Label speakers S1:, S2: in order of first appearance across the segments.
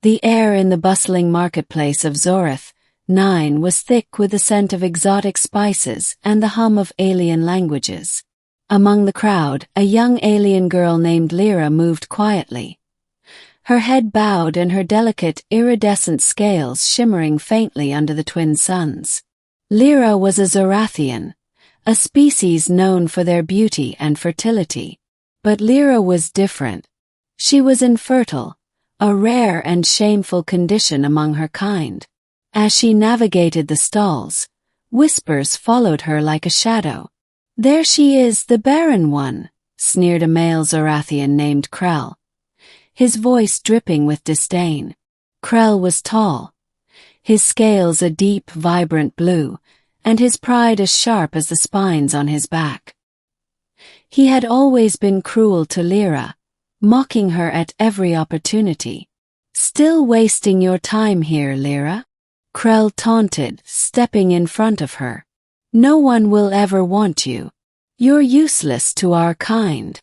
S1: The air in the bustling marketplace of Zorath-9 was thick with the scent of exotic spices and the hum of alien languages. Among the crowd, a young alien girl named Lyra moved quietly, her head bowed and her delicate, iridescent scales shimmering faintly under the twin suns. Lyra was a Zorathian, a species known for their beauty and fertility. But Lyra was different. She was infertile, a rare and shameful condition among her kind. As she navigated the stalls, whispers followed her like a shadow. "There she is, the barren one," sneered a male Zorathian named Kael, his voice dripping with disdain. Kael was tall, his scales a deep, vibrant blue, and his pride as sharp as the spines on his back. He had always been cruel to Lyra, mocking her at every opportunity. "Still wasting your time here, Lyra?" Kael taunted, stepping in front of her. "No one will ever want you. You're useless to our kind."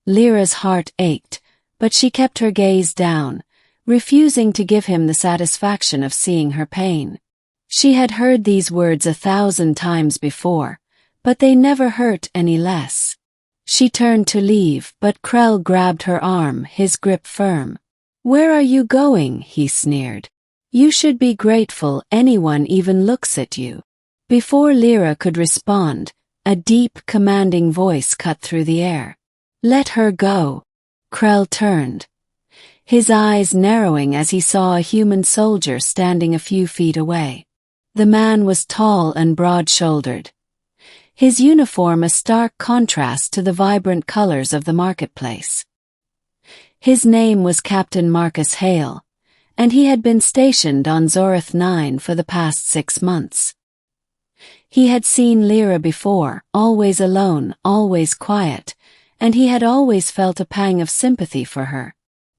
S1: Lyra's heart ached, but she kept her gaze down, refusing to give him the satisfaction of seeing her pain. She had heard these words 1,000 times before, but they never hurt any less. She turned to leave, but Kael grabbed her arm, his grip firm. "Where are you going?" he sneered. "You should be grateful anyone even looks at you." Before Lyra could respond, a deep, commanding voice cut through the air. "Let her go." Kael turned, his eyes narrowing as he saw a human soldier standing a few feet away. The man was tall and broad-shouldered, his uniform a stark contrast to the vibrant colors of the marketplace. His name was Captain Marcus Hale, and he had been stationed on Zorath-9 for the past 6 months. He had seen Lyra before, always alone, always quiet, and he had always felt a pang of sympathy for her.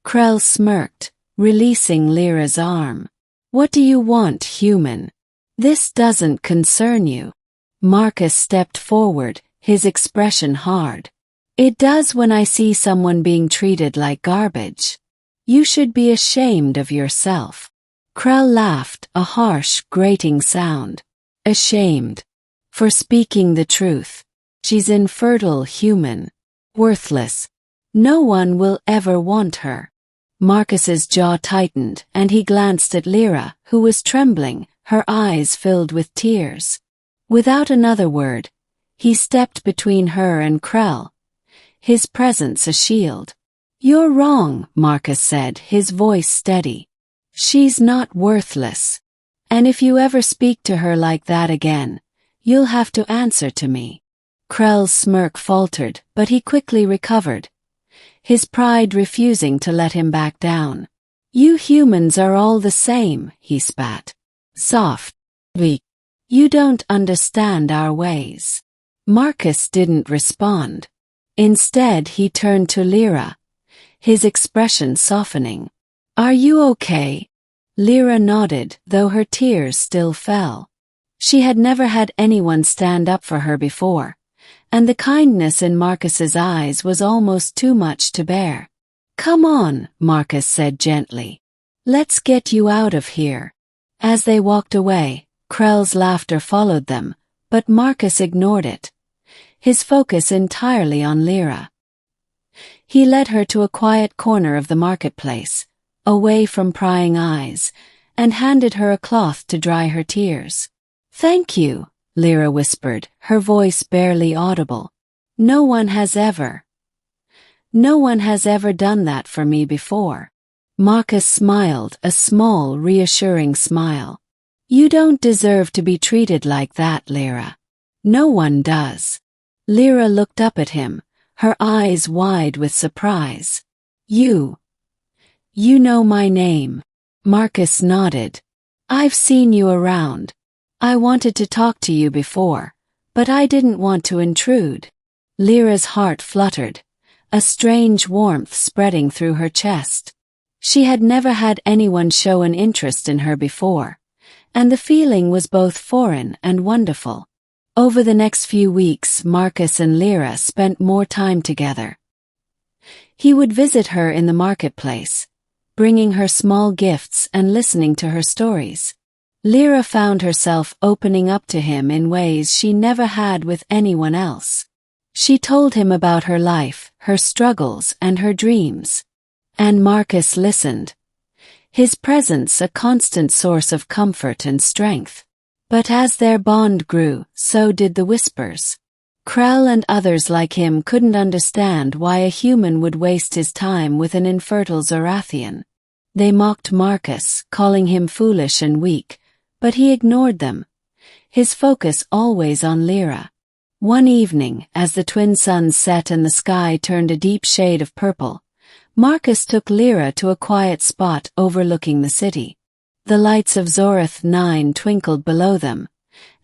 S1: Kael smirked, releasing Lyra's arm. "What do you want, human? This doesn't concern you." Marcus stepped forward, his expression hard. "It does when I see someone being treated like garbage. You should be ashamed of yourself." Kael laughed, a harsh, grating sound. "Ashamed? For speaking the truth. She's infertile, human. Worthless. No one will ever want her." Marcus's jaw tightened, and he glanced at Lyra, who was trembling, her eyes filled with tears. Without another word, he stepped between her and Kael, his presence a shield. "You're wrong," Marcus said, his voice steady. "She's not worthless. And if you ever speak to her like that again, you'll have to answer to me." Kael's smirk faltered, but he quickly recovered, his pride refusing to let him back down. "You humans are all the same," he spat. "Soft, weak. You don't understand our ways." Marcus didn't respond. Instead, he turned to Lyra, his expression softening. "Are you okay?" Lyra nodded, though her tears still fell. She had never had anyone stand up for her before, and the kindness in Marcus's eyes was almost too much to bear. "Come on," Marcus said gently. "Let's get you out of here." As they walked away, Kael's laughter followed them, but Marcus ignored it, his focus entirely on Lyra. He led her to a quiet corner of the marketplace, away from prying eyes, and handed her a cloth to dry her tears. "Thank you," Lyra whispered, her voice barely audible. No one has ever done that for me before." Marcus smiled, a small, reassuring smile. "You don't deserve to be treated like that, Lyra. No one does." Lyra looked up at him, her eyes wide with surprise. You know my name." Marcus nodded. "I've seen you around. I wanted to talk to you before, but I didn't want to intrude." Lyra's heart fluttered, a strange warmth spreading through her chest. She had never had anyone show an interest in her before, and the feeling was both foreign and wonderful. Over the next few weeks, Marcus and Lyra spent more time together. He would visit her in the marketplace, bringing her small gifts and listening to her stories. Lyra found herself opening up to him in ways she never had with anyone else. She told him about her life, her struggles, and her dreams. And Marcus listened. His presence a constant source of comfort and strength. But as their bond grew, so did the whispers. Kael and others like him couldn't understand why a human would waste his time with an infertile Zorathian. They mocked Marcus, calling him foolish and weak, but he ignored them, his focus always on Lyra. One evening, as the twin suns set and the sky turned a deep shade of purple, Marcus took Lyra to a quiet spot overlooking the city. The lights of Zorath 9 twinkled below them,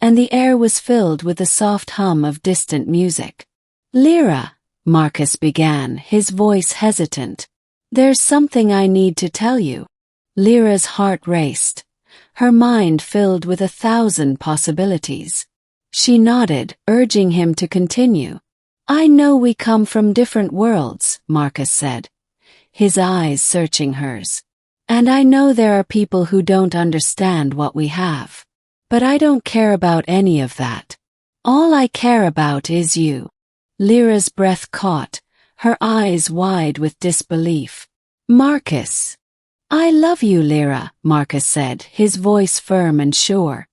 S1: and the air was filled with the soft hum of distant music. "Lyra," Marcus began, his voice hesitant. "There's something I need to tell you." Lyra's heart raced, her mind filled with 1,000 possibilities. She nodded, urging him to continue. "I know we come from different worlds," Marcus said, his eyes searching hers. "And I know there are people who don't understand what we have. But I don't care about any of that. All I care about is you." Lyra's breath caught, her eyes wide with disbelief. "Marcus." "I love you, Lyra," Marcus said, his voice firm and sure.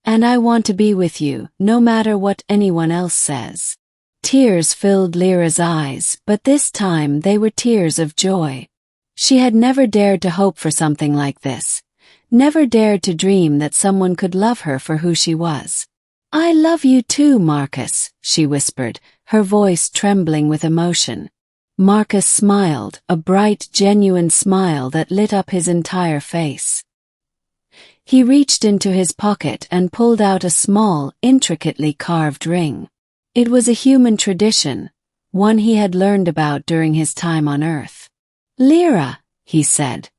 S1: "And I want to be with you, no matter what anyone else says." Tears filled Lyra's eyes, but this time they were tears of joy. She had never dared to hope for something like this, never dared to dream that someone could love her for who she was. "I love you too, Marcus," she whispered, her voice trembling with emotion. Marcus smiled, a bright, genuine smile that lit up his entire face. He reached into his pocket and pulled out a small, intricately carved ring. It was a human tradition, one he had learned about during his time on Earth. "Lyra," he said,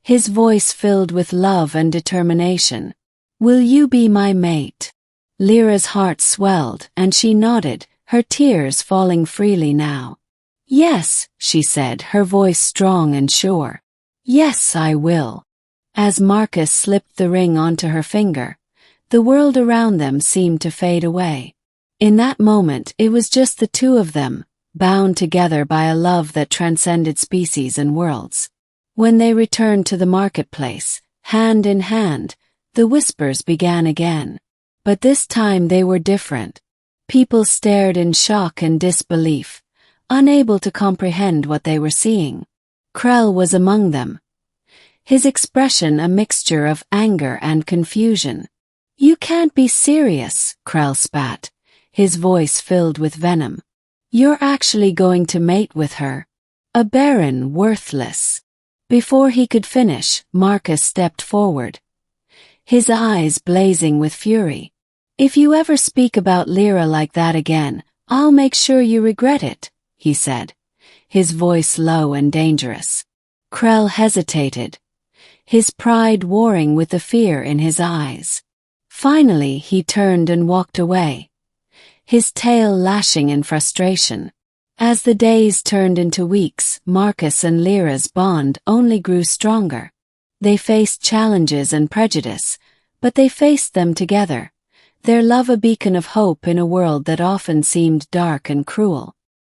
S1: his voice filled with love and determination. "Will you be my mate?" Lyra's heart swelled, and she nodded, her tears falling freely now. "Yes," she said, her voice strong and sure. "Yes, I will." As Marcus slipped the ring onto her finger, the world around them seemed to fade away. In that moment, it was just the two of them, bound together by a love that transcended species and worlds. When they returned to the marketplace, hand in hand, the whispers began again. But this time they were different. People stared in shock and disbelief, unable to comprehend what they were seeing. Kael was among them, his expression a mixture of anger and confusion. "You can't be serious," Kael spat, his voice filled with venom. "You're actually going to mate with her? A barren, worthless." Before he could finish, Marcus stepped forward, his eyes blazing with fury. "If you ever speak about Lyra like that again, I'll make sure you regret it," he said, his voice low and dangerous. Kael hesitated, his pride warring with the fear in his eyes. Finally he turned and walked away, his tail lashing in frustration. As the days turned into weeks, Marcus and Lyra's bond only grew stronger. They faced challenges and prejudice, but they faced them together, their love a beacon of hope in a world that often seemed dark and cruel.